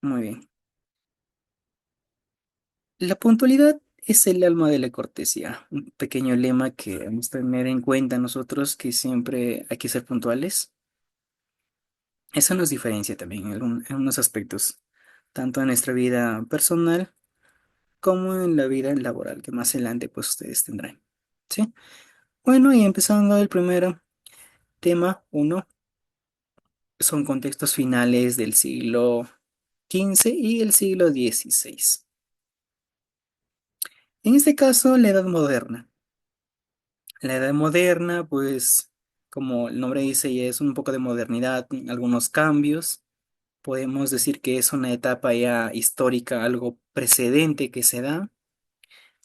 Muy bien. La puntualidad es el alma de la cortesía. Un pequeño lema que debemos tener en cuenta nosotros que siempre hay que ser puntuales. Eso nos diferencia también en unos aspectos, tanto en nuestra vida personal como en la vida laboral, que más adelante pues ustedes tendrán. ¿Sí? Bueno, y empezando el primer tema, uno, son contextos finales del siglo XV y el siglo XVI. En este caso, la Edad Moderna. La Edad Moderna, pues, como el nombre dice, ya es un poco de modernidad, algunos cambios. Podemos decir que es una etapa ya histórica, algo precedente que se da.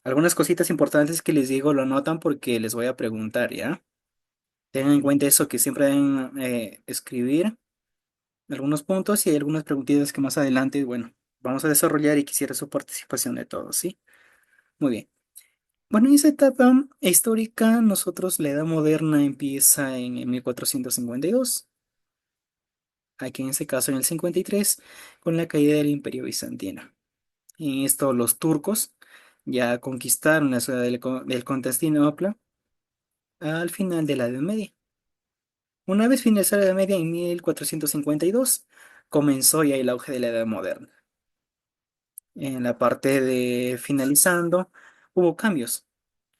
Algunas cositas importantes que les digo lo notan porque les voy a preguntar, ¿ya? Tengan en cuenta eso que siempre deben escribir algunos puntos y hay algunas preguntitas que más adelante, bueno, vamos a desarrollar y quisiera su participación de todos, ¿sí? Muy bien. Bueno, esa etapa histórica, nosotros la edad moderna empieza en 1452, aquí en este caso en el 53, con la caída del Imperio Bizantino. En esto los turcos ya conquistaron la ciudad del Constantinopla al final de la Edad Media. Una vez finalizada la Edad Media en 1452, comenzó ya el auge de la Edad Moderna. En la parte de finalizando, hubo cambios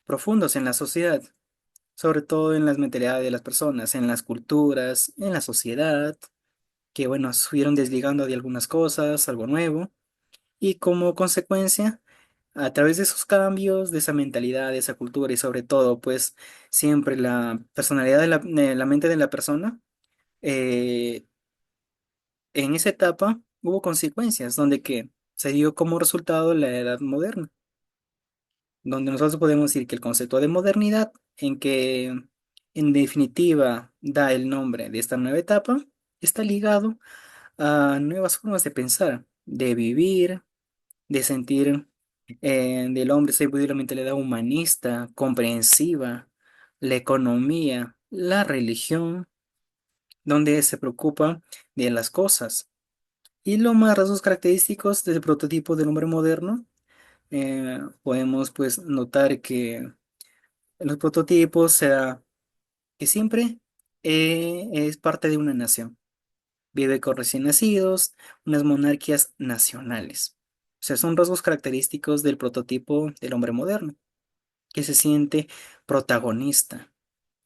profundos en la sociedad, sobre todo en las mentalidades de las personas, en las culturas, en la sociedad, que bueno, se fueron desligando de algunas cosas, algo nuevo, y como consecuencia, a través de esos cambios, de esa mentalidad, de esa cultura y sobre todo, pues siempre la personalidad de la mente de la persona, eh, en esa etapa hubo consecuencias, donde que se dio como resultado la edad moderna, donde nosotros podemos decir que el concepto de modernidad, en que en definitiva da el nombre de esta nueva etapa, está ligado a nuevas formas de pensar, de vivir, de sentir del hombre, se puede la mentalidad humanista, comprensiva, la economía, la religión, donde se preocupa de las cosas. Y lo más rasgos característicos del prototipo del hombre moderno, podemos pues notar que en los prototipos sea que siempre es parte de una nación. Vive con recién nacidos, unas monarquías nacionales. O sea, son rasgos característicos del prototipo del hombre moderno, que se siente protagonista.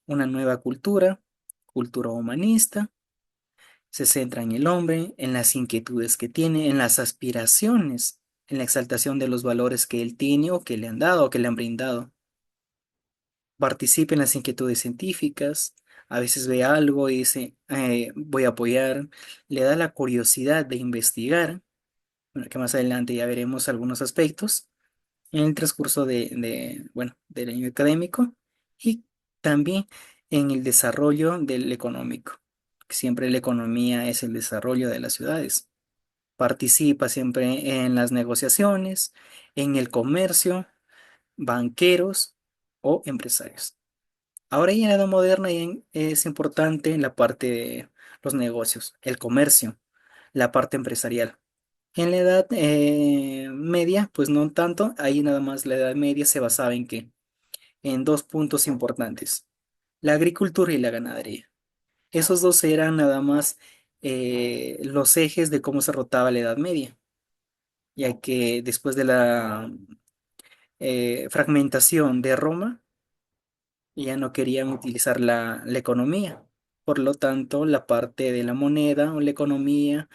Una nueva cultura, cultura humanista, se centra en el hombre, en las inquietudes que tiene, en las aspiraciones, en la exaltación de los valores que él tiene o que le han dado o que le han brindado. Participa en las inquietudes científicas, a veces ve algo y dice, voy a apoyar, le da la curiosidad de investigar, bueno, que más adelante ya veremos algunos aspectos en el transcurso bueno, del año académico y también en el desarrollo del económico. Siempre la economía es el desarrollo de las ciudades. Participa siempre en las negociaciones, en el comercio, banqueros o empresarios. Ahora ya en la edad moderna es importante en la parte de los negocios, el comercio, la parte empresarial. En la edad media, pues no tanto, ahí nada más la edad media se basaba en qué, en dos puntos importantes, la agricultura y la ganadería. Esos dos eran nada más los ejes de cómo se rotaba la edad media, ya que después de la fragmentación de Roma, ya no querían utilizar la economía. Por lo tanto, la parte de la moneda o la economía,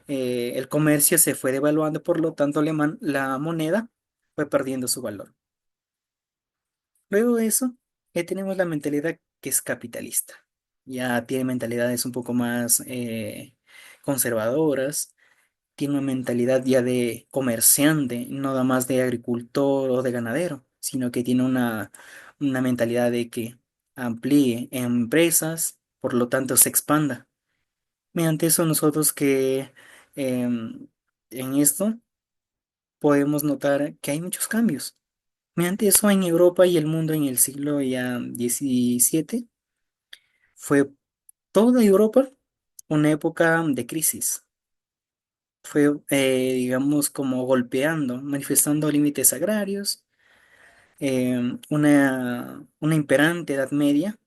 el comercio se fue devaluando, por lo tanto, la moneda fue perdiendo su valor. Luego de eso, ya tenemos la mentalidad que es capitalista. Ya tiene mentalidades un poco más conservadoras, tiene una mentalidad ya de comerciante, no nada más de agricultor o de ganadero, sino que tiene una mentalidad de que amplíe empresas, por lo tanto se expanda. Mediante eso nosotros que en esto podemos notar que hay muchos cambios. Mediante eso en Europa y el mundo en el siglo ya XVII fue toda Europa una época de crisis. fue, digamos, como golpeando, manifestando límites agrarios, una imperante Edad Media,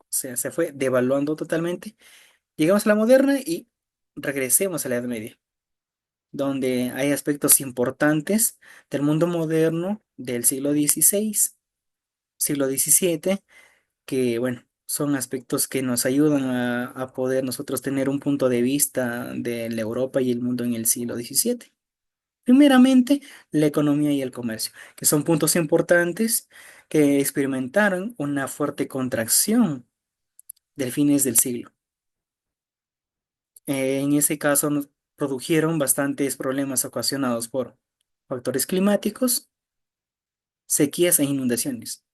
o sea, se fue devaluando totalmente. Llegamos a la moderna y regresemos a la Edad Media, donde hay aspectos importantes del mundo moderno del siglo XVI, siglo XVII, que, bueno, son aspectos que nos ayudan a poder nosotros tener un punto de vista de la Europa y el mundo en el siglo XVII. Primeramente, la economía y el comercio, que son puntos importantes que experimentaron una fuerte contracción del fines del siglo. En ese caso, nos produjeron bastantes problemas ocasionados por factores climáticos, sequías e inundaciones.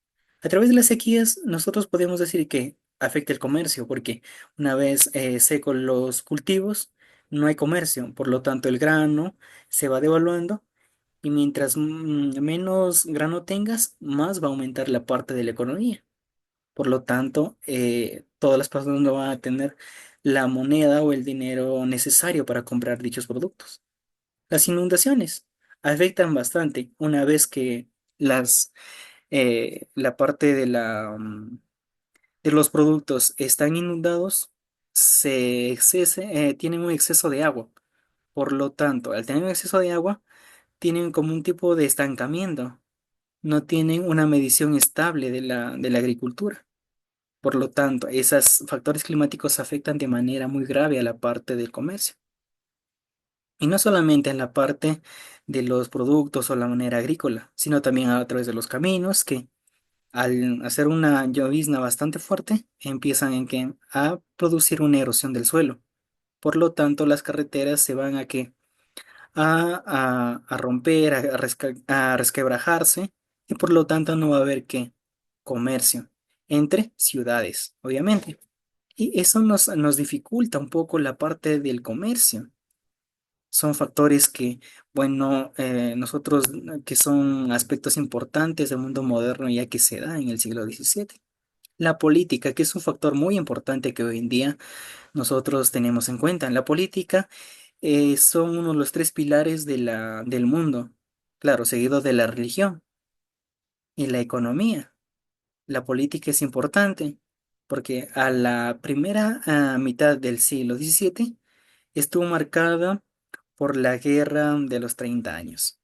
A través de las sequías, nosotros podemos decir que afecta el comercio, porque una vez secos los cultivos, no hay comercio, por lo tanto el grano se va devaluando y mientras menos grano tengas, más va a aumentar la parte de la economía. Por lo tanto, todas las personas no van a tener la moneda o el dinero necesario para comprar dichos productos. Las inundaciones afectan bastante una vez que la parte de de los productos están inundados, tienen un exceso de agua. Por lo tanto, al tener un exceso de agua, tienen como un tipo de estancamiento. No tienen una medición estable de de la agricultura. Por lo tanto, esos factores climáticos afectan de manera muy grave a la parte del comercio. Y no solamente en la parte de los productos o la manera agrícola, sino también a través de los caminos que al hacer una llovizna bastante fuerte empiezan a producir una erosión del suelo. Por lo tanto, las carreteras se van a romper, a resquebrajarse y por lo tanto no va a haber comercio entre ciudades, obviamente. Y eso nos dificulta un poco la parte del comercio. Son factores que, bueno, nosotros, que son aspectos importantes del mundo moderno ya que se da en el siglo XVII. La política, que es un factor muy importante que hoy en día nosotros tenemos en cuenta. La política son uno de los tres pilares de del mundo, claro, seguido de la religión y la economía. La política es importante porque a la primera mitad del siglo XVII estuvo marcada por la Guerra de los 30 años.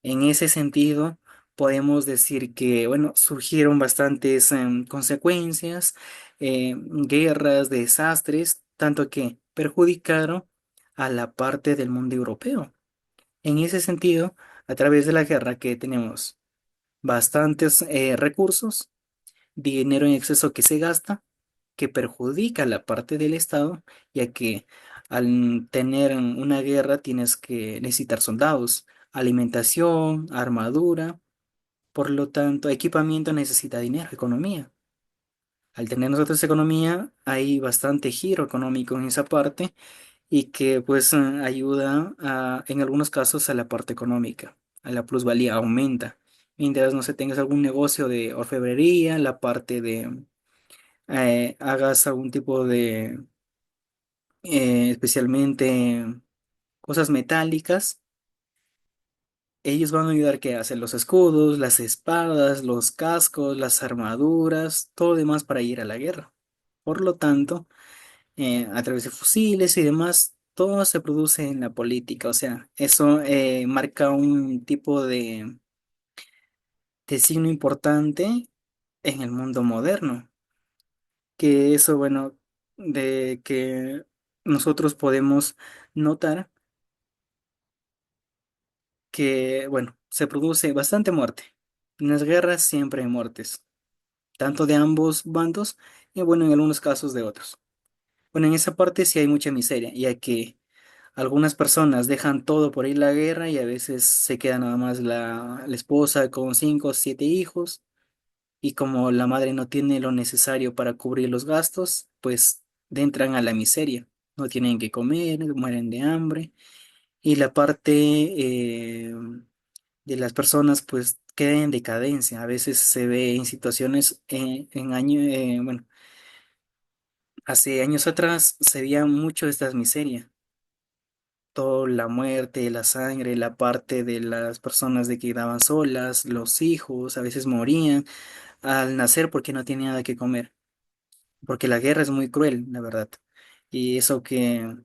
En ese sentido, podemos decir que, bueno, surgieron bastantes consecuencias, guerras, desastres, tanto que perjudicaron a la parte del mundo europeo. En ese sentido, a través de la guerra que tenemos bastantes recursos, dinero en exceso que se gasta, que perjudica la parte del Estado, ya que al tener una guerra tienes que necesitar soldados, alimentación, armadura, por lo tanto, equipamiento necesita dinero, economía. Al tener nosotros economía, hay bastante giro económico en esa parte y que pues ayuda en algunos casos a la parte económica, a la plusvalía, aumenta. Mientras no se tengas algún negocio de orfebrería, la parte de hagas algún tipo de, especialmente cosas metálicas, ellos van a ayudar que hacen los escudos, las espadas, los cascos, las armaduras, todo lo demás para ir a la guerra. Por lo tanto, a través de fusiles y demás, todo se produce en la política. O sea, eso marca un tipo de signo importante en el mundo moderno. Que eso, bueno, de que nosotros podemos notar que, bueno, se produce bastante muerte. En las guerras siempre hay muertes, tanto de ambos bandos y, bueno, en algunos casos de otros. Bueno, en esa parte sí hay mucha miseria, ya que algunas personas dejan todo por ir a la guerra y a veces se queda nada más la esposa con 5 o 7 hijos y como la madre no tiene lo necesario para cubrir los gastos, pues entran a la miseria. No tienen que comer, mueren de hambre y la parte de las personas pues queda en decadencia. A veces se ve en situaciones en años, bueno, hace años atrás se veía mucho esta miseria toda la muerte, la sangre, la parte de las personas de que quedaban solas, los hijos, a veces morían al nacer porque no tenían nada que comer, porque la guerra es muy cruel, la verdad. Y eso que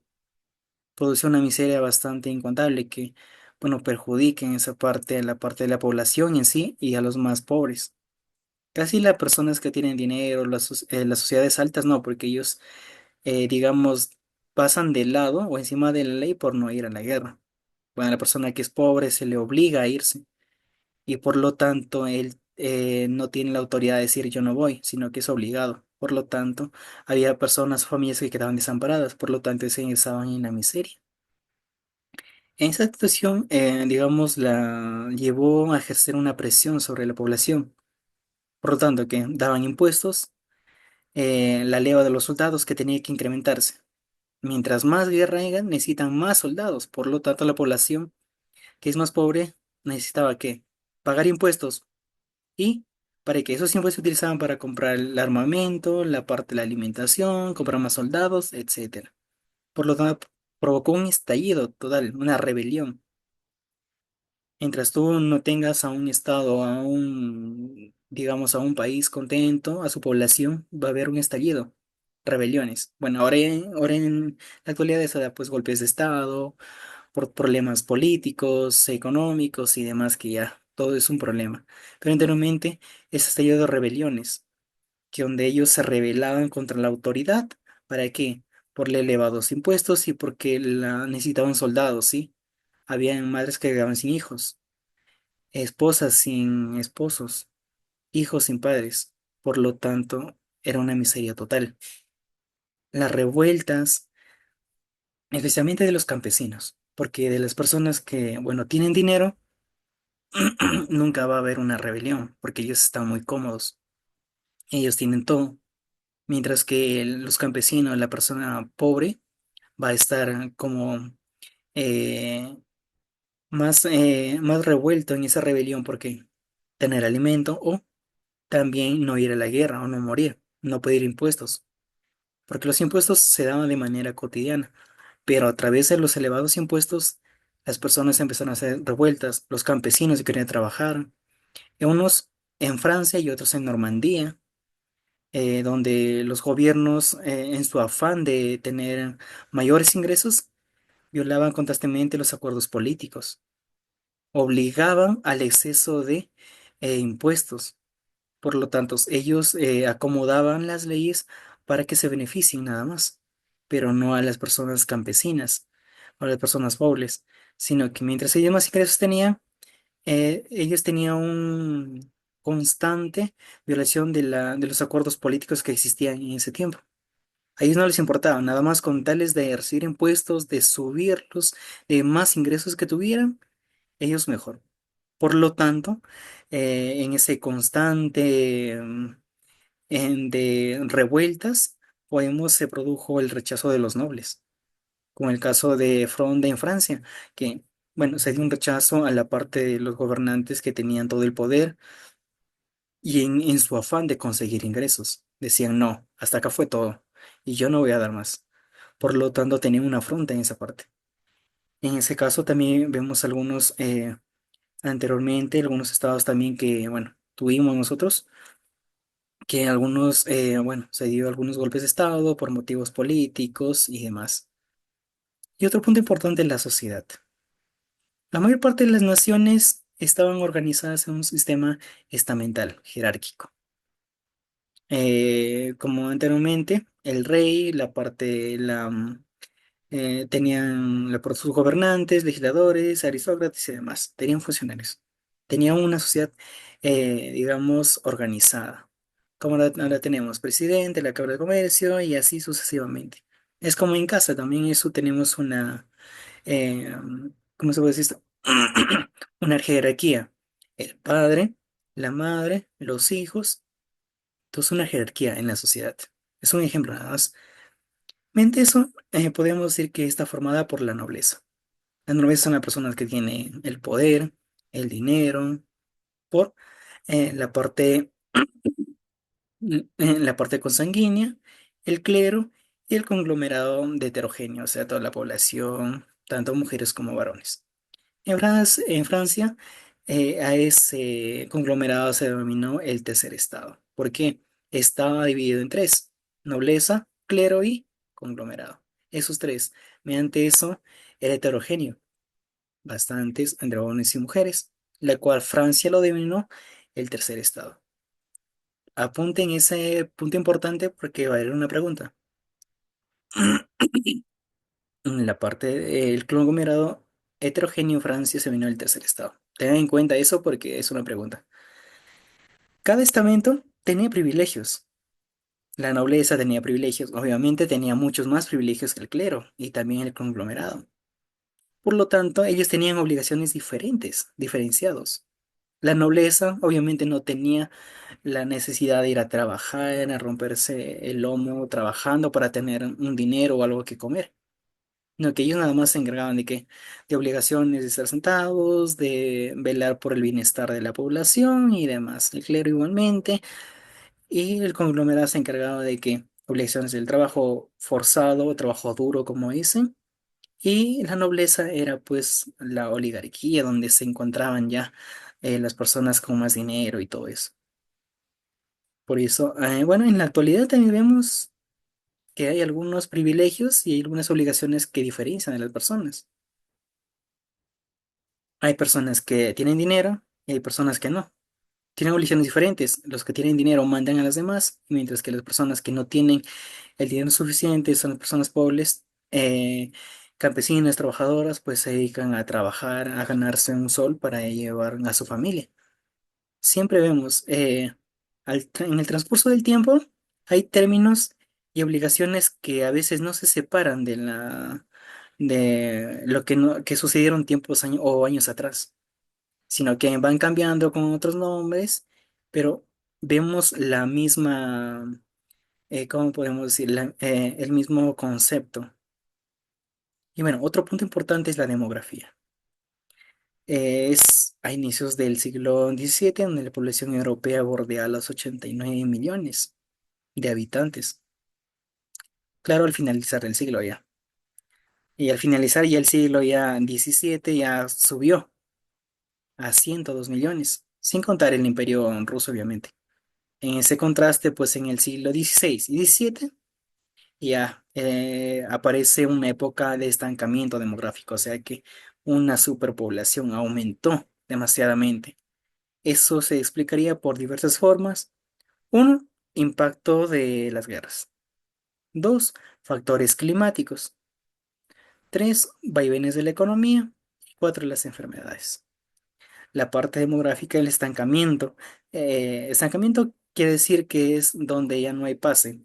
produce una miseria bastante incontable que, bueno, perjudica en esa parte, a la parte de la población en sí y a los más pobres. Casi las personas que tienen dinero, las sociedades altas, no, porque ellos, digamos, pasan de lado o encima de la ley por no ir a la guerra. Bueno, a la persona que es pobre se le obliga a irse y por lo tanto él no tiene la autoridad de decir yo no voy, sino que es obligado. Por lo tanto, había personas, familias que quedaban desamparadas, por lo tanto se estaban en la miseria. En esa situación, digamos, la llevó a ejercer una presión sobre la población. Por lo tanto, que daban impuestos, la leva de los soldados que tenía que incrementarse. Mientras más guerra haya, necesitan más soldados. Por lo tanto, la población que es más pobre necesitaba que pagar impuestos y para que esos impuestos se utilizaban para comprar el armamento, la parte de la alimentación, comprar más soldados, etcétera. Por lo tanto, provocó un estallido total, una rebelión. Mientras tú no tengas a un estado, a un, digamos, a un país contento, a su población, va a haber un estallido, rebeliones. Bueno, ahora en la actualidad se da pues golpes de estado, por problemas políticos, económicos y demás, que ya todo es un problema. Pero anteriormente es estallido de rebeliones, que donde ellos se rebelaban contra la autoridad. ¿Para qué? Por los elevados impuestos y porque necesitaban soldados, ¿sí? Habían madres que quedaban sin hijos, esposas sin esposos, hijos sin padres. Por lo tanto, era una miseria total. Las revueltas, especialmente de los campesinos, porque de las personas que, bueno, tienen dinero, nunca va a haber una rebelión, porque ellos están muy cómodos, ellos tienen todo, mientras que los campesinos, la persona pobre, va a estar como eh, más revuelto en esa rebelión, porque tener alimento o también no ir a la guerra o no morir, no pedir impuestos, porque los impuestos se daban de manera cotidiana, pero a través de los elevados impuestos, las personas empezaron a hacer revueltas, los campesinos que querían trabajar, y unos en Francia y otros en Normandía, donde los gobiernos, en su afán de tener mayores ingresos, violaban constantemente los acuerdos políticos, obligaban al exceso de impuestos. Por lo tanto, ellos acomodaban las leyes para que se beneficien nada más, pero no a las personas campesinas o a las personas pobres, sino que mientras ellos más ingresos tenían, ellos tenían un constante violación de los acuerdos políticos que existían en ese tiempo. A ellos no les importaba, nada más con tales de recibir impuestos, de subirlos, de más ingresos que tuvieran, ellos mejor. Por lo tanto, en ese constante de revueltas, se produjo el rechazo de los nobles, como el caso de Fronde en Francia, que, bueno, se dio un rechazo a la parte de los gobernantes que tenían todo el poder y en su afán de conseguir ingresos, decían, no, hasta acá fue todo y yo no voy a dar más. Por lo tanto, tenían una afronta en esa parte. En ese caso también vemos algunos, anteriormente, algunos estados también que, bueno, tuvimos nosotros que algunos, bueno, se dio algunos golpes de Estado por motivos políticos y demás. Y otro punto importante es la sociedad. La mayor parte de las naciones estaban organizadas en un sistema estamental, jerárquico. Como anteriormente, el rey, la parte, por sus gobernantes, legisladores, aristócratas y demás, tenían funcionarios. Tenían una sociedad, digamos, organizada. Como ahora tenemos presidente, la Cámara de Comercio y así sucesivamente. Es como en casa, también eso tenemos eh, ¿cómo se puede decir esto? Una jerarquía. El padre, la madre, los hijos, entonces una jerarquía en la sociedad. Es un ejemplo nada más. Mente eso, podemos decir que está formada por la nobleza. La nobleza son las personas que tienen el poder, el dinero, por la parte, la parte consanguínea, el clero y el conglomerado de heterogéneo, o sea, toda la población tanto mujeres como varones. En Francia, a ese conglomerado se denominó el tercer estado. ¿Por qué? Estaba dividido en tres: nobleza, clero y conglomerado. Esos tres. Mediante eso, era heterogéneo, bastantes entre varones y mujeres, la cual Francia lo denominó el tercer estado. Apunten ese punto importante porque va a haber una pregunta. En la parte del conglomerado heterogéneo, Francia se vino el tercer estado. Tengan en cuenta eso porque es una pregunta. Cada estamento tenía privilegios. La nobleza tenía privilegios, obviamente tenía muchos más privilegios que el clero y también el conglomerado. Por lo tanto, ellos tenían obligaciones diferentes, diferenciados. La nobleza obviamente no tenía la necesidad de ir a trabajar, a romperse el lomo trabajando para tener un dinero o algo que comer. No, que ellos nada más se encargaban de obligaciones de estar sentados, de velar por el bienestar de la población y demás. El clero igualmente. Y el conglomerado se encargaba de que obligaciones del trabajo forzado, trabajo duro, como dicen. Y la nobleza era pues la oligarquía, donde se encontraban ya las personas con más dinero y todo eso. Por eso, bueno, en la actualidad también vemos que hay algunos privilegios y hay algunas obligaciones que diferencian a las personas. Hay personas que tienen dinero y hay personas que no. Tienen obligaciones diferentes. Los que tienen dinero mandan a las demás, mientras que las personas que no tienen el dinero suficiente son las personas pobres, campesinas, trabajadoras, pues se dedican a trabajar, a ganarse un sol para llevar a su familia. Siempre vemos, en el transcurso del tiempo, hay términos y obligaciones que a veces no se separan de lo que, no, que sucedieron tiempos o años atrás, sino que van cambiando con otros nombres, pero vemos la misma, ¿cómo podemos decir? El mismo concepto. Y bueno, otro punto importante es la demografía. Es a inicios del siglo XVII, donde la población europea bordea los 89 millones de habitantes. Claro, al finalizar el siglo ya. Y al finalizar ya el siglo ya XVII ya subió a 102 millones, sin contar el imperio ruso, obviamente. En ese contraste, pues en el siglo XVI y XVII ya aparece una época de estancamiento demográfico, o sea que una superpoblación aumentó demasiadamente. Eso se explicaría por diversas formas. Uno, impacto de las guerras. Dos, factores climáticos. Tres, vaivenes de la economía. Y cuatro, las enfermedades. La parte demográfica, el estancamiento. Estancamiento quiere decir que es donde ya no hay pase.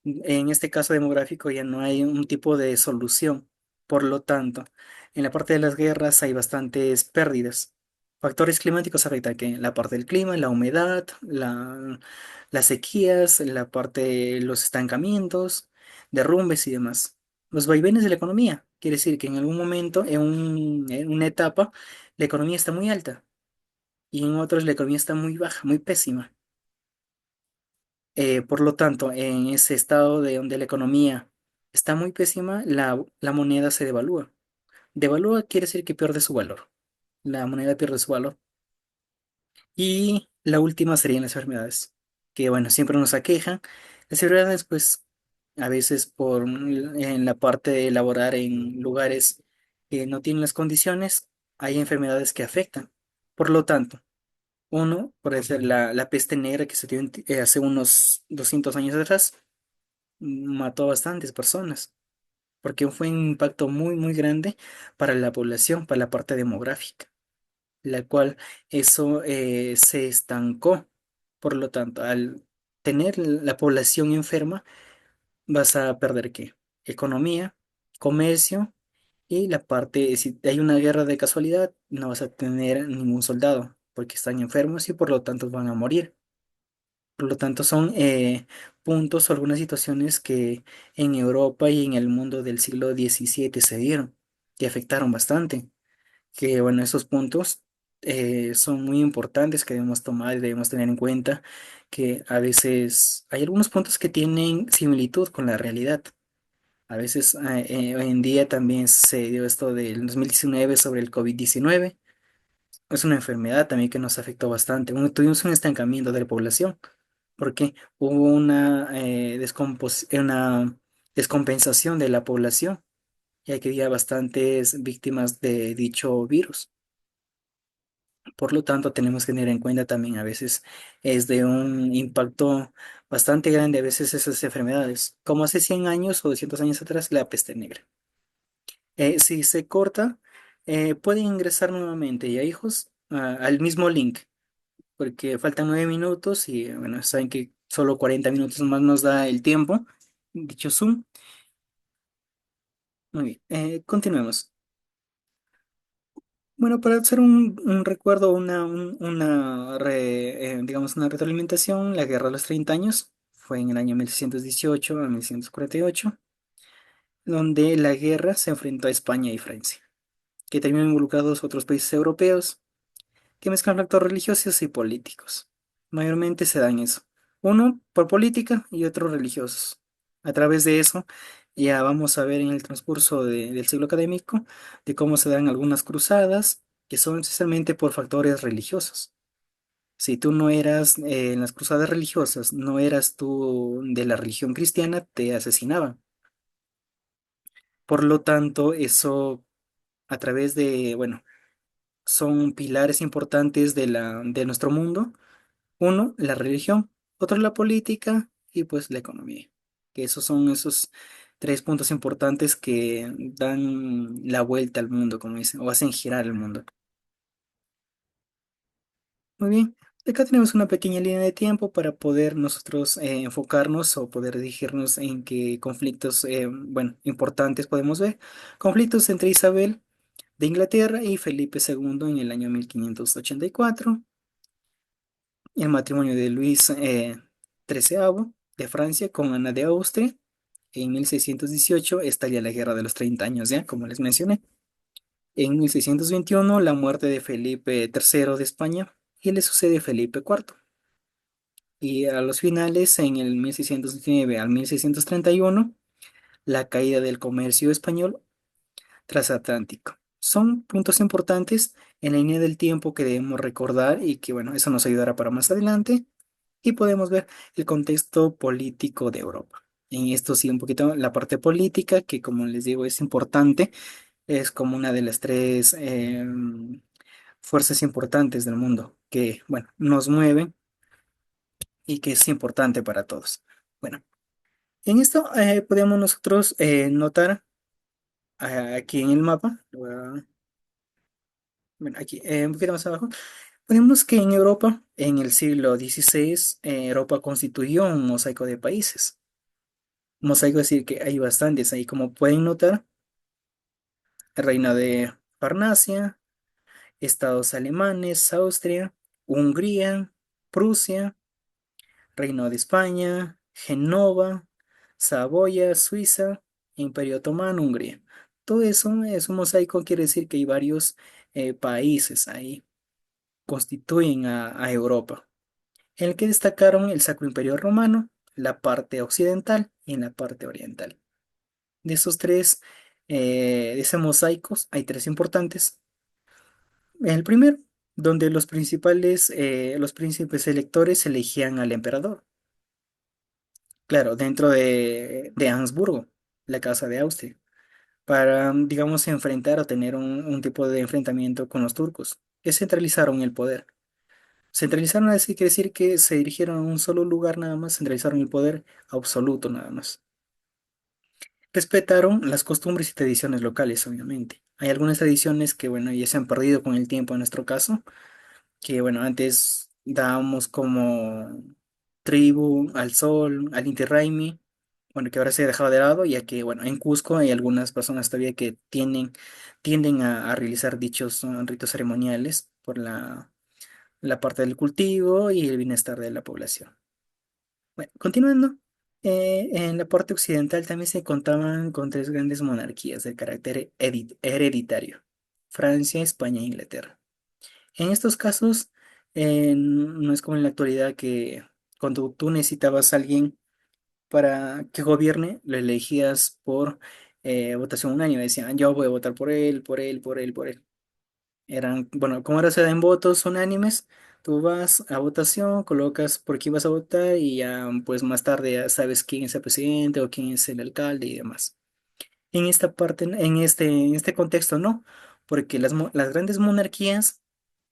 En este caso demográfico ya no hay un tipo de solución. Por lo tanto, en la parte de las guerras hay bastantes pérdidas. Factores climáticos afectan que la parte del clima, la humedad, las sequías, la parte de los estancamientos, derrumbes y demás. Los vaivenes de la economía. Quiere decir que en algún momento, en una etapa, la economía está muy alta y en otros la economía está muy baja, muy pésima. Por lo tanto, en ese estado de donde la economía está muy pésima, la moneda se devalúa. Devalúa quiere decir que pierde su valor. La moneda pierde su valor. Y la última serían las enfermedades, que bueno, siempre nos aquejan. Las enfermedades, pues, a veces en la parte de laborar en lugares que no tienen las condiciones, hay enfermedades que afectan. Por lo tanto, uno, puede ser la peste negra que se dio hace unos 200 años atrás, mató a bastantes personas, porque fue un impacto muy, muy grande para la población, para la parte demográfica, la cual eso se estancó. Por lo tanto, al tener la población enferma, vas a perder ¿qué? Economía, comercio y la parte, si hay una guerra de casualidad, no vas a tener ningún soldado, porque están enfermos y por lo tanto van a morir. Por lo tanto, son puntos o algunas situaciones que en Europa y en el mundo del siglo XVII se dieron, que afectaron bastante. Que bueno, esos puntos son muy importantes que debemos tomar y debemos tener en cuenta que a veces hay algunos puntos que tienen similitud con la realidad. A veces hoy en día también se dio esto del 2019 sobre el COVID-19. Es una enfermedad también que nos afectó bastante. Tuvimos un estancamiento de la población porque hubo una descompensación de la población, ya que había bastantes víctimas de dicho virus. Por lo tanto, tenemos que tener en cuenta también a veces es de un impacto bastante grande a veces esas enfermedades, como hace 100 años o 200 años atrás la peste negra. Si se corta, pueden ingresar nuevamente ya hijos al mismo link, porque faltan 9 minutos y bueno, saben que solo 40 minutos más nos da el tiempo, dicho Zoom. Muy bien, continuemos. Bueno, para hacer un recuerdo, digamos, una retroalimentación, la Guerra de los 30 años fue en el año 1618 a 1648, donde la guerra se enfrentó a España y Francia, que también involucrados otros países europeos que mezclan factores religiosos y políticos. Mayormente se dan eso. Uno por política y otro religiosos. A través de eso, ya vamos a ver en el transcurso del siglo académico de cómo se dan algunas cruzadas que son esencialmente por factores religiosos. Si tú no eras en las cruzadas religiosas, no eras tú de la religión cristiana, te asesinaban. Por lo tanto, eso a través de, bueno, son pilares importantes de nuestro mundo. Uno, la religión, otro, la política y pues la economía. Que esos son esos tres puntos importantes que dan la vuelta al mundo, como dicen, o hacen girar el mundo. Muy bien. Acá tenemos una pequeña línea de tiempo para poder nosotros enfocarnos o poder dirigirnos en qué conflictos, bueno, importantes podemos ver. Conflictos entre Isabel de Inglaterra y Felipe II en el año 1584. El matrimonio de Luis XIII de Francia con Ana de Austria. En 1618 estalla la Guerra de los 30 años, ¿ya? Como les mencioné. En 1621 la muerte de Felipe III de España y le sucede Felipe IV. Y a los finales, en el 1629 al 1631 la caída del comercio español transatlántico. Son puntos importantes en la línea del tiempo que debemos recordar y que, bueno, eso nos ayudará para más adelante. Y podemos ver el contexto político de Europa. En esto sí, un poquito la parte política, que como les digo es importante, es como una de las tres fuerzas importantes del mundo, que, bueno, nos mueven y que es importante para todos. Bueno, en esto podemos nosotros notar aquí en el mapa, bueno, aquí un poquito más abajo, vemos que en Europa, en el siglo XVI, Europa constituyó un mosaico de países. Mosaico es decir que hay bastantes ahí, como pueden notar, el reino de Farnacia, estados alemanes, Austria, Hungría, Prusia, reino de España, Genova, Saboya, Suiza, Imperio Otomano, Hungría. Todo eso es un mosaico, quiere decir que hay varios países ahí, constituyen a Europa, en el que destacaron el Sacro Imperio Romano, la parte occidental y en la parte oriental. De esos tres, de ese mosaicos, hay tres importantes. El primero, donde los príncipes electores elegían al emperador. Claro, dentro de Habsburgo, la casa de Austria, para, digamos, enfrentar o tener un tipo de enfrentamiento con los turcos, que centralizaron el poder. Centralizaron, así quiere decir que se dirigieron a un solo lugar nada más, centralizaron el poder absoluto nada más. Respetaron las costumbres y tradiciones locales, obviamente. Hay algunas tradiciones que, bueno, ya se han perdido con el tiempo en nuestro caso, que, bueno, antes dábamos como tribu al sol, al Inti Raymi, bueno, que ahora se ha dejado de lado, ya que, bueno, en Cusco hay algunas personas todavía que tienden a realizar dichos ritos ceremoniales por la parte del cultivo y el bienestar de la población. Bueno, continuando. En la parte occidental también se contaban con tres grandes monarquías de carácter hereditario: Francia, España e Inglaterra. En estos casos, no es como en la actualidad que cuando tú necesitabas a alguien para que gobierne, lo elegías por votación unánime. Decían, yo voy a votar por él, por él, por él, por él. Eran, bueno, como ahora se dan votos unánimes, tú vas a votación, colocas por quién vas a votar y ya pues más tarde ya sabes quién es el presidente o quién es el alcalde y demás. En esta parte, en este contexto no, porque las grandes monarquías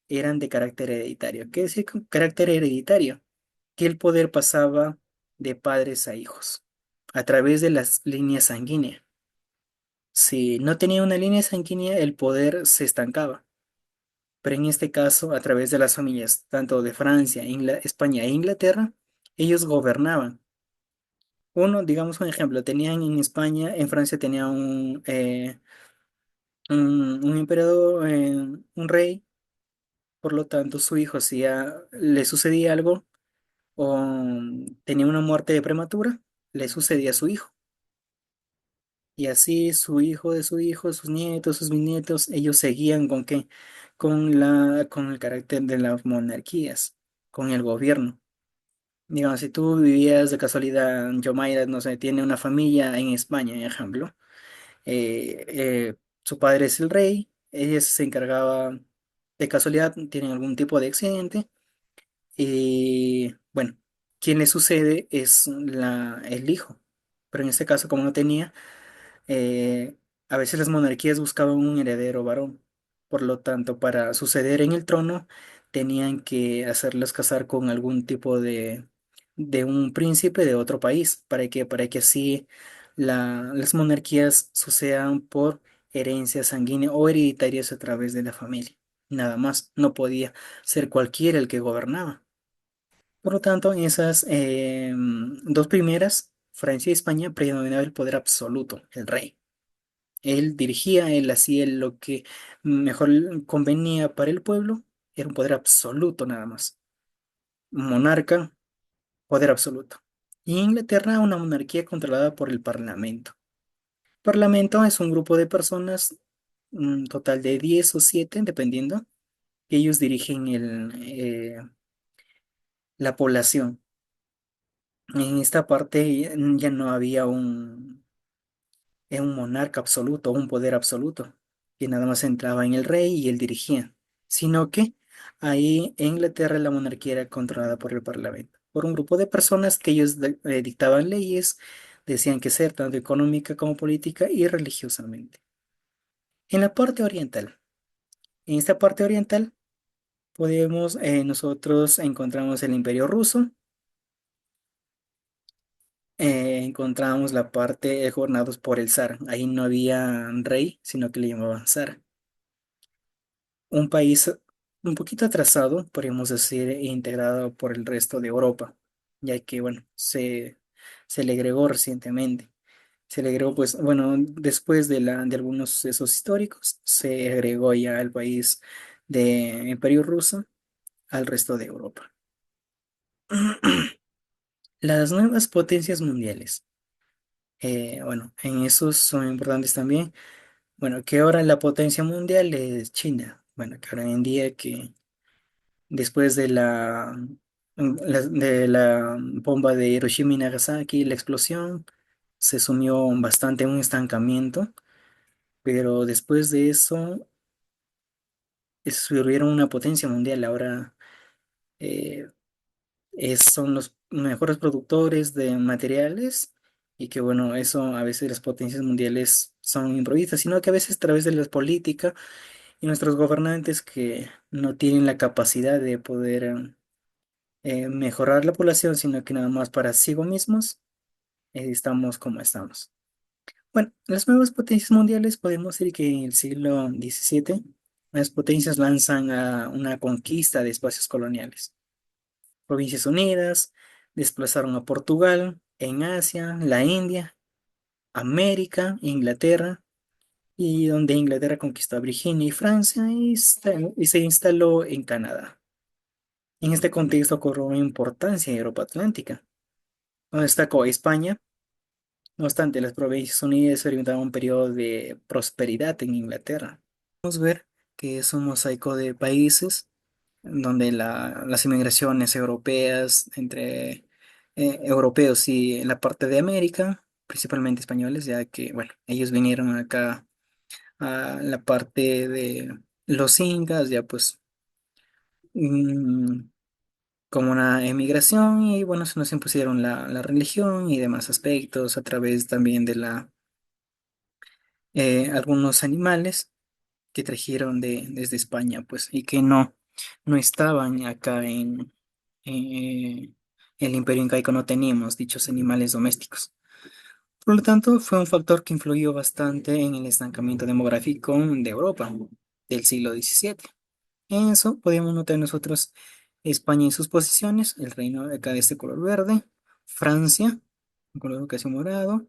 eran de carácter hereditario. ¿Qué decir con carácter hereditario? Que el poder pasaba de padres a hijos a través de las líneas sanguíneas. Si no tenía una línea sanguínea, el poder se estancaba. Pero en este caso, a través de las familias, tanto de Francia, España e Inglaterra, ellos gobernaban. Uno, digamos un ejemplo, tenían en España, en Francia tenía un emperador, un rey, por lo tanto su hijo, si ya le sucedía algo o tenía una muerte prematura, le sucedía a su hijo. Y así su hijo de su hijo, sus nietos, sus bisnietos, ellos seguían con qué, con el carácter de las monarquías, con el gobierno. Digamos, si tú vivías de casualidad, Yomaira, no sé, tiene una familia en España, por ejemplo, su padre es el rey, ella se encargaba, de casualidad, tienen algún tipo de accidente, y bueno, quien le sucede es el hijo, pero en este caso, como no tenía, eh, a veces las monarquías buscaban un heredero varón. Por lo tanto, para suceder en el trono, tenían que hacerlos casar con algún tipo de un príncipe de otro país, para que así las monarquías sucedan por herencia sanguínea o hereditarias a través de la familia. Nada más, no podía ser cualquiera el que gobernaba. Por lo tanto, en esas dos primeras, Francia y España, predominaba el poder absoluto, el rey. Él dirigía, él hacía lo que mejor convenía para el pueblo, era un poder absoluto nada más. Monarca, poder absoluto. Y Inglaterra, una monarquía controlada por el Parlamento. Parlamento es un grupo de personas, un total de 10 o 7, dependiendo, que ellos dirigen la población. En esta parte ya no había un monarca absoluto, un poder absoluto, que nada más entraba en el rey y él dirigía, sino que ahí en Inglaterra la monarquía era controlada por el parlamento, por un grupo de personas que ellos dictaban leyes, decían que ser tanto económica como política y religiosamente. En la parte oriental, en esta parte oriental podemos, nosotros encontramos el Imperio Ruso, encontramos la parte gobernados por el zar, ahí no había rey, sino que le llamaban zar. Un país un poquito atrasado, podríamos decir, e integrado por el resto de Europa, ya que, bueno, se le agregó recientemente. Se le agregó, pues, bueno, después de algunos sucesos históricos, se agregó ya el país de Imperio Ruso al resto de Europa. Las nuevas potencias mundiales. Bueno, en esos son importantes también. Bueno, que ahora la potencia mundial es China. Bueno, que ahora en día que después de la bomba de Hiroshima y Nagasaki, la explosión, se sumió bastante en un estancamiento, pero después de eso surgieron una potencia mundial. Ahora eh, son los mejores productores de materiales y que bueno, eso a veces las potencias mundiales son improvisas, sino que a veces a través de la política y nuestros gobernantes que no tienen la capacidad de poder mejorar la población, sino que nada más para sí mismos, estamos como estamos. Bueno, las nuevas potencias mundiales podemos decir que en el siglo XVII las potencias lanzan a una conquista de espacios coloniales. Provincias Unidas desplazaron a Portugal, en Asia, la India, América, Inglaterra, y donde Inglaterra conquistó a Virginia y Francia y se instaló en Canadá. En este contexto cobró importancia en Europa Atlántica, donde destacó España. No obstante, las Provincias Unidas experimentaban un periodo de prosperidad en Inglaterra. Podemos ver que es un mosaico de países donde las inmigraciones europeas entre europeos y en la parte de América, principalmente españoles, ya que, bueno, ellos vinieron acá a la parte de los incas, ya pues mm, como una emigración y bueno, se nos impusieron la religión y demás aspectos a través también de algunos animales que trajeron desde España, pues, y que no estaban acá en el Imperio Incaico, no teníamos dichos animales domésticos. Por lo tanto, fue un factor que influyó bastante en el estancamiento demográfico de Europa del siglo XVII. En eso podemos notar nosotros España y sus posiciones, el reino de acá de este color verde, Francia, un color casi morado,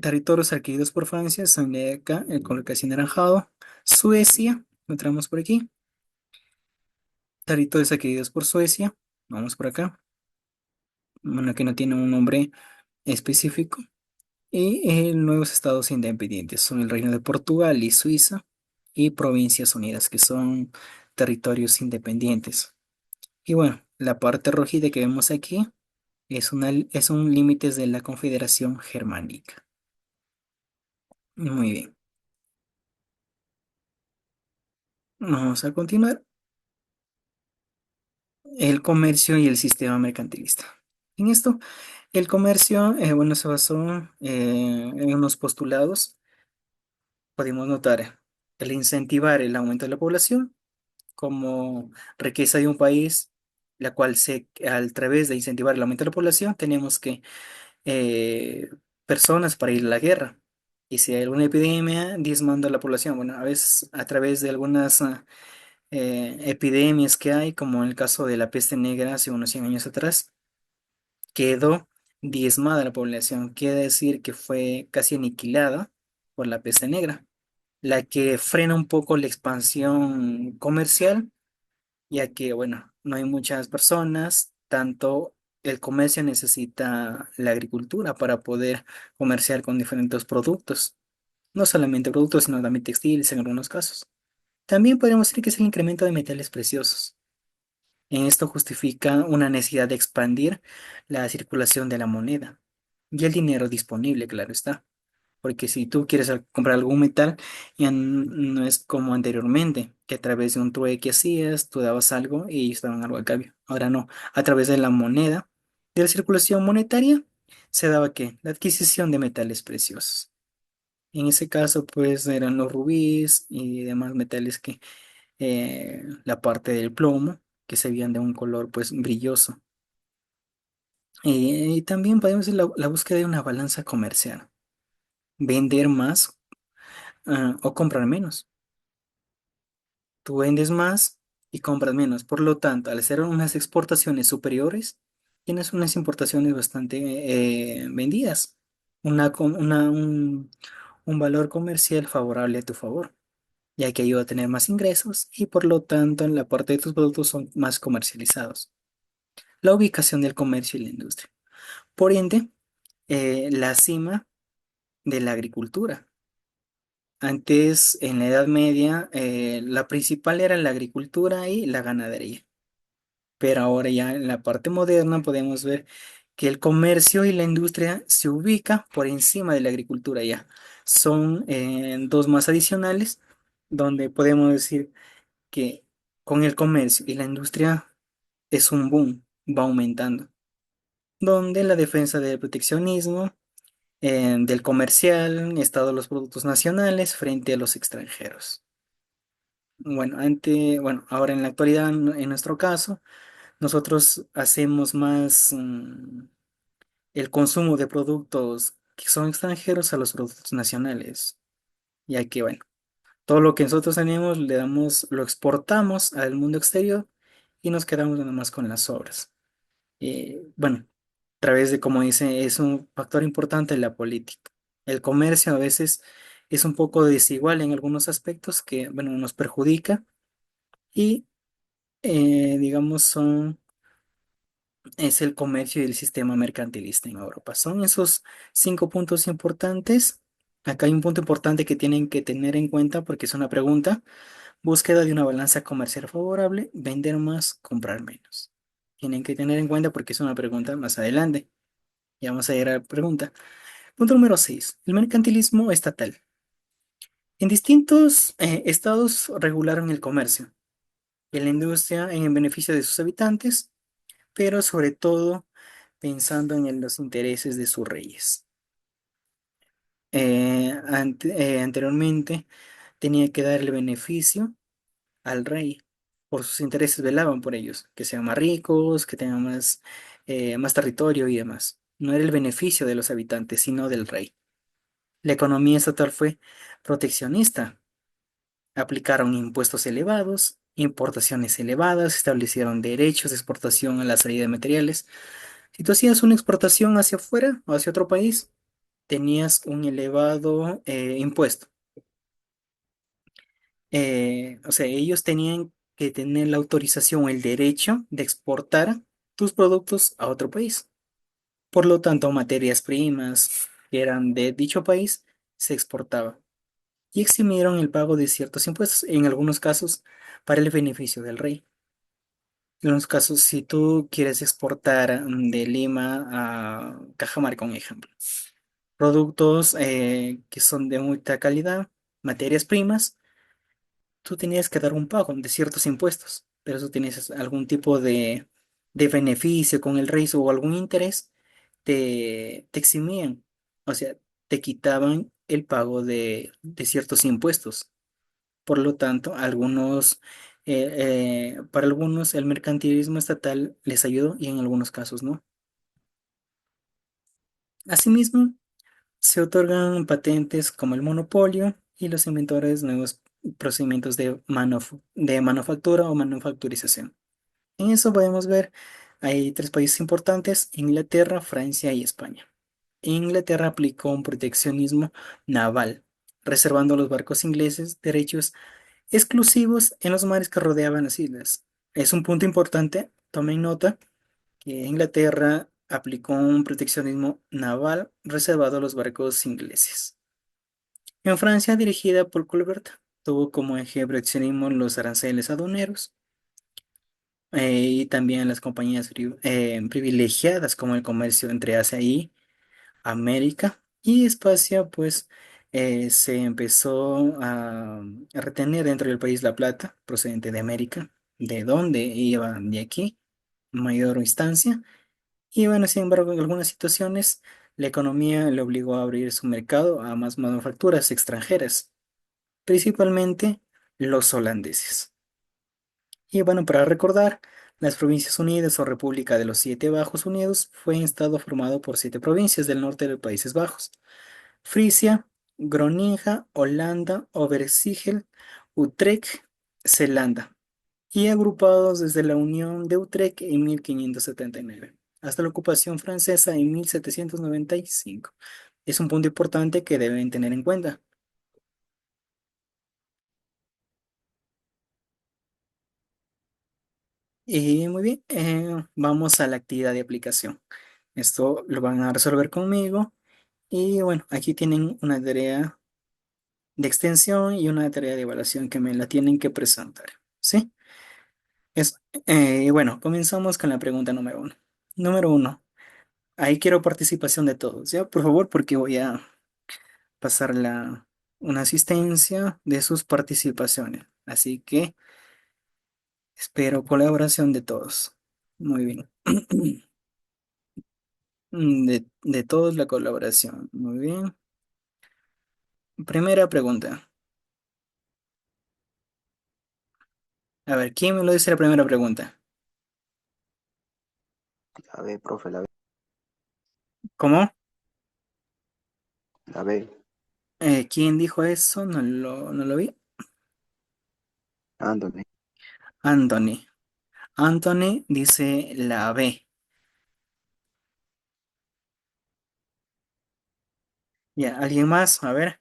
territorios adquiridos por Francia, son de acá, el color casi anaranjado, Suecia, encontramos por aquí, territorios adquiridos por Suecia, vamos por acá, bueno, que no tiene un nombre específico, y nuevos estados independientes son el Reino de Portugal y Suiza, y Provincias Unidas, que son territorios independientes. Y bueno, la parte rojita que vemos aquí es un límite de la Confederación Germánica. Muy bien, vamos a continuar. El comercio y el sistema mercantilista. En esto, el comercio, bueno, se basó en unos postulados. Podemos notar el incentivar el aumento de la población como riqueza de un país, la cual a través de incentivar el aumento de la población, tenemos que personas para ir a la guerra. Y si hay alguna epidemia, diezmando a la población. Bueno, a veces a través de algunas epidemias que hay, como en el caso de la peste negra hace unos 100 años atrás, quedó diezmada la población. Quiere decir que fue casi aniquilada por la peste negra, la que frena un poco la expansión comercial, ya que, bueno, no hay muchas personas, tanto el comercio necesita la agricultura para poder comerciar con diferentes productos, no solamente productos, sino también textiles en algunos casos. También podríamos decir que es el incremento de metales preciosos. En esto justifica una necesidad de expandir la circulación de la moneda y el dinero disponible, claro está. Porque si tú quieres comprar algún metal, ya no es como anteriormente, que a través de un trueque que hacías, tú dabas algo y ellos daban algo a cambio. Ahora no, a través de la moneda, de la circulación monetaria, se daba ¿qué? La adquisición de metales preciosos. En ese caso, pues eran los rubíes y demás metales que la parte del plomo, que se veían de un color pues brilloso. Y también podemos decir la búsqueda de una balanza comercial, vender más o comprar menos. Tú vendes más y compras menos. Por lo tanto, al hacer unas exportaciones superiores, tienes unas importaciones bastante vendidas, un valor comercial favorable a tu favor, ya que ayuda a tener más ingresos y por lo tanto en la parte de tus productos son más comercializados. La ubicación del comercio y la industria. Por ende, la cima de la agricultura. Antes, en la Edad Media, la principal era la agricultura y la ganadería. Pero ahora ya en la parte moderna podemos ver que el comercio y la industria se ubica por encima de la agricultura ya. Son dos más adicionales donde podemos decir que con el comercio y la industria es un boom, va aumentando. Donde la defensa del proteccionismo del comercial, estado de los productos nacionales frente a los extranjeros. Bueno, ahora en la actualidad, en nuestro caso, nosotros hacemos más el consumo de productos que son extranjeros a los productos nacionales, ya que, bueno, todo lo que nosotros tenemos le damos, lo exportamos al mundo exterior y nos quedamos nada más con las obras. Bueno, a través de, como dice, es un factor importante en la política. El comercio a veces es un poco desigual en algunos aspectos que, bueno, nos perjudica y, digamos, es el comercio y el sistema mercantilista en Europa. Son esos 5 puntos importantes. Acá hay un punto importante que tienen que tener en cuenta porque es una pregunta. Búsqueda de una balanza comercial favorable, vender más, comprar menos. tienen que tener en cuenta porque es una pregunta más adelante. Ya vamos a llegar a la pregunta. Punto número 6. El mercantilismo estatal. En distintos estados regularon el comercio y la industria en beneficio de sus habitantes, pero sobre todo pensando en los intereses de sus reyes. Anteriormente tenía que dar el beneficio al rey. Por sus intereses velaban por ellos, que sean más ricos, que tengan más territorio y demás. No era el beneficio de los habitantes, sino del rey. La economía estatal fue proteccionista. Aplicaron impuestos elevados, importaciones elevadas, establecieron derechos de exportación a la salida de materiales. Si tú hacías una exportación hacia afuera o hacia otro país, tenías un elevado impuesto. O sea, ellos tenían que tener la autorización o el derecho de exportar tus productos a otro país. Por lo tanto, materias primas que eran de dicho país se exportaban y eximieron el pago de ciertos impuestos, en algunos casos para el beneficio del rey. En los casos, si tú quieres exportar de Lima a Cajamarca, un ejemplo, productos que son de mucha calidad, materias primas, tú tenías que dar un pago de ciertos impuestos, pero si tienes algún tipo de beneficio con el rey o algún interés, te eximían, o sea, te quitaban el pago de ciertos impuestos. Por lo tanto, para algunos el mercantilismo estatal les ayudó y en algunos casos no. Asimismo, se otorgan patentes como el monopolio y los inventores nuevos procedimientos de manufactura o manufacturización. En eso podemos ver, hay tres países importantes: Inglaterra, Francia y España. Inglaterra aplicó un proteccionismo naval, reservando a los barcos ingleses derechos exclusivos en los mares que rodeaban las islas. Es un punto importante, tomen nota, que Inglaterra aplicó un proteccionismo naval reservado a los barcos ingleses. En Francia, dirigida por Colbert, tuvo como eje proteccionismo los aranceles aduaneros y también las compañías privilegiadas como el comercio entre Asia y América. Y España, pues, se empezó a retener dentro del país la plata procedente de América, de donde iba de aquí, mayor instancia. Y bueno, sin embargo, en algunas situaciones, la economía le obligó a abrir su mercado a más manufacturas extranjeras, principalmente los holandeses. Y bueno, para recordar, las Provincias Unidas o República de los Siete Bajos Unidos fue un estado formado por siete provincias del norte de los Países Bajos: Frisia, Groninga, Holanda, Overijssel, Utrecht, Zelanda, y agrupados desde la Unión de Utrecht en 1579 hasta la ocupación francesa en 1795. Es un punto importante que deben tener en cuenta. Y muy bien, vamos a la actividad de aplicación. Esto lo van a resolver conmigo. Y bueno, aquí tienen una tarea de extensión y una tarea de evaluación que me la tienen que presentar. ¿Sí? Bueno, comenzamos con la pregunta número uno. Número uno, ahí quiero participación de todos, ¿ya? Por favor, porque voy a pasar una asistencia de sus participaciones. Así que espero colaboración de todos. Muy bien. De todos la colaboración. Muy bien. Primera pregunta. A ver, ¿quién me lo dice la primera pregunta? La B, profe, ¿Cómo? la B. ¿Quién dijo eso? No lo vi. Anthony. Anthony. Anthony dice la B. Ya, ¿alguien más? A ver,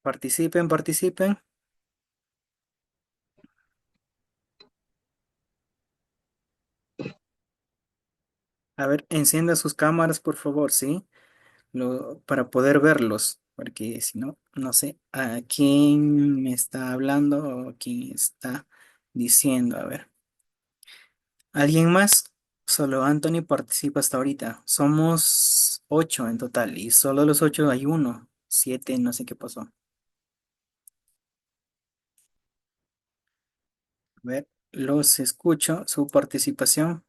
participen, participen. A ver, encienda sus cámaras, por favor, ¿sí? Para poder verlos, porque si no, no sé a quién me está hablando o quién está diciendo. A ver, ¿alguien más? Solo Anthony participa hasta ahorita. Somos 8 en total y solo de los 8 hay uno. 7, no sé qué pasó. A ver, los escucho, su participación.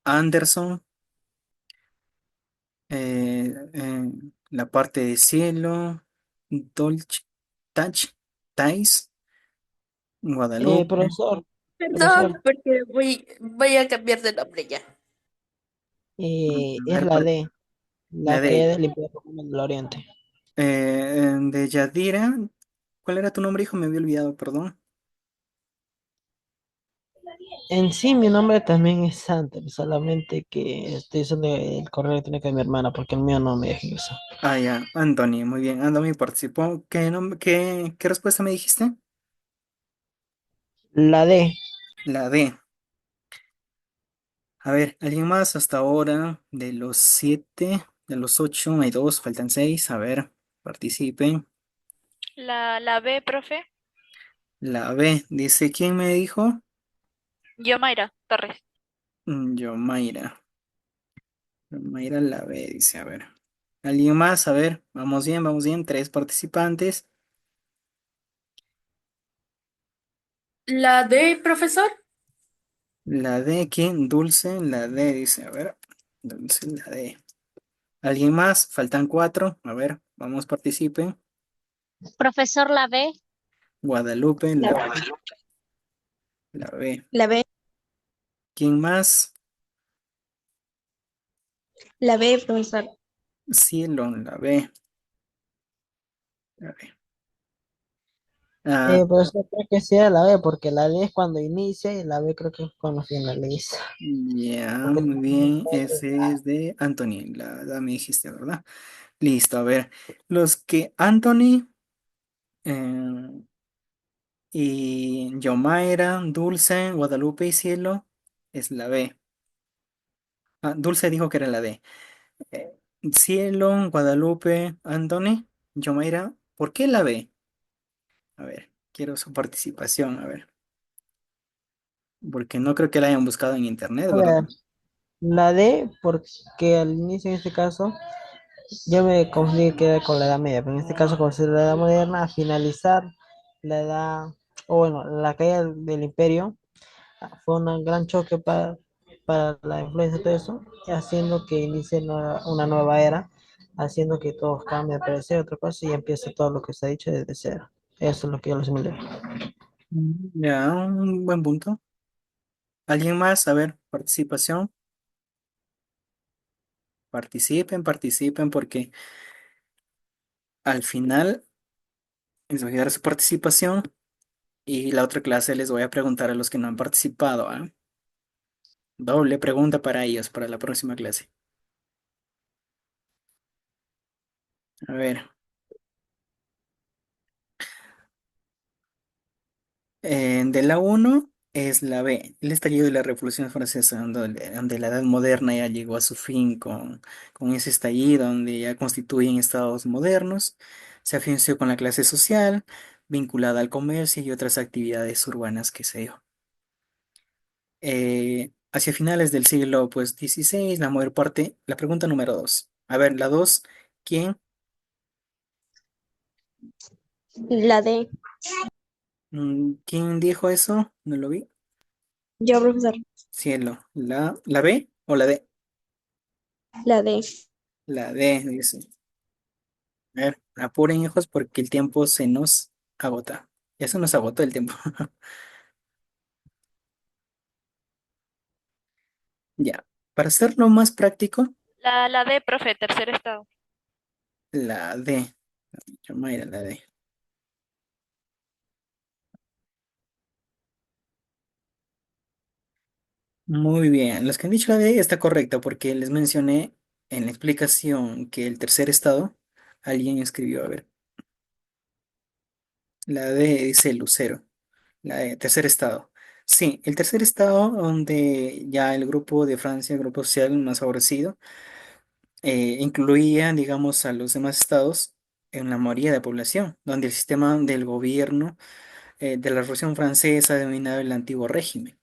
Anderson, la parte de cielo, Dolch, Touch, Thais, Guadalupe. Profesor, Perdón, profesor, porque voy a cambiar de nombre ya. A es ver, la D, la la que de, es del Imperio Romano del Oriente. de Yadira. ¿Cuál era tu nombre, hijo? Me había olvidado, perdón. En sí, mi nombre también es Santer, solamente que estoy usando el correo electrónico de mi hermana porque el mío no me deja ingresar. Ah, ya, Anthony, muy bien. Anthony participó. ¿Qué respuesta me dijiste? La D, La D. A ver, ¿alguien más hasta ahora? De los 7, de los 8, hay 2, faltan 6. A ver, participen. La B, profe. La B, dice, ¿quién me dijo? Yomaira Torres. Yo, Mayra. Mayra la B, dice, a ver. ¿Alguien más? A ver, vamos bien. 3 participantes. La D, profesor. La D, ¿quién? Dulce, la D, dice, a ver. Dulce, la D. ¿Alguien más? Faltan 4. A ver, vamos, participen. Profesor la B, Guadalupe, La, la B. la B, ¿Quién más? la B, profesor. Cielo, la B. A ver. Ah, profesor, creo que sea la B, porque la D es cuando inicia y la B creo que es cuando finaliza. ya, Porque muy bien. Ese es de Anthony. La me dijiste, ¿verdad? Listo, a ver. Los que Anthony eh, y Yomaira, Dulce, Guadalupe y Cielo es la B. Ah, Dulce dijo que era la D. Eh, Cielo, Guadalupe, Anthony, Yomaira, ¿por qué la B? A ver, quiero su participación, a ver. Porque no creo que la hayan buscado en internet, a ¿verdad? ver, la D, porque al inicio en este caso, yo me confundí que era con la Edad Media, pero en este caso como si la Edad Moderna, a finalizar la edad, o bueno, la caída del imperio, fue un gran choque para la influencia de todo eso, y haciendo que inicie una nueva era, haciendo que todos cambien de parecer, otra cosa, y empiece todo lo que se ha dicho desde cero. Eso es lo que yo lo asimilé. Ya, un buen punto. ¿Alguien más? A ver, participación. Participen porque al final les voy a dar su participación y la otra clase les voy a preguntar a los que no han participado, ¿ah? Doble pregunta para ellos para la próxima clase. A ver, de la uno es la B, el estallido de la Revolución Francesa, donde la Edad Moderna ya llegó a su fin con ese estallido, donde ya constituyen estados modernos, se afianzó con la clase social, vinculada al comercio y otras actividades urbanas que se dio. Hacia finales del siglo pues 16, la mayor parte, la pregunta número 2. A ver, la 2, ¿quién? La D. ¿Quién dijo eso? No lo vi. Yo, profesor. Cielo. ¿La B o la D? La D. La D, dice. A ver, apuren, hijos, porque el tiempo se nos agota. Ya se nos agotó el tiempo. Ya. Para hacerlo más práctico, La D, profe, tercer estado. la D. Mayra, la D. Muy bien. Los que han dicho la D está correcto porque les mencioné en la explicación que el tercer estado, alguien escribió, a ver, la D dice Lucero. La de tercer estado. Sí, el tercer estado donde ya el grupo de Francia, el grupo social más favorecido, incluía, digamos, a los demás estados en la mayoría de población, donde el sistema del gobierno de la Revolución Francesa denominado el antiguo régimen.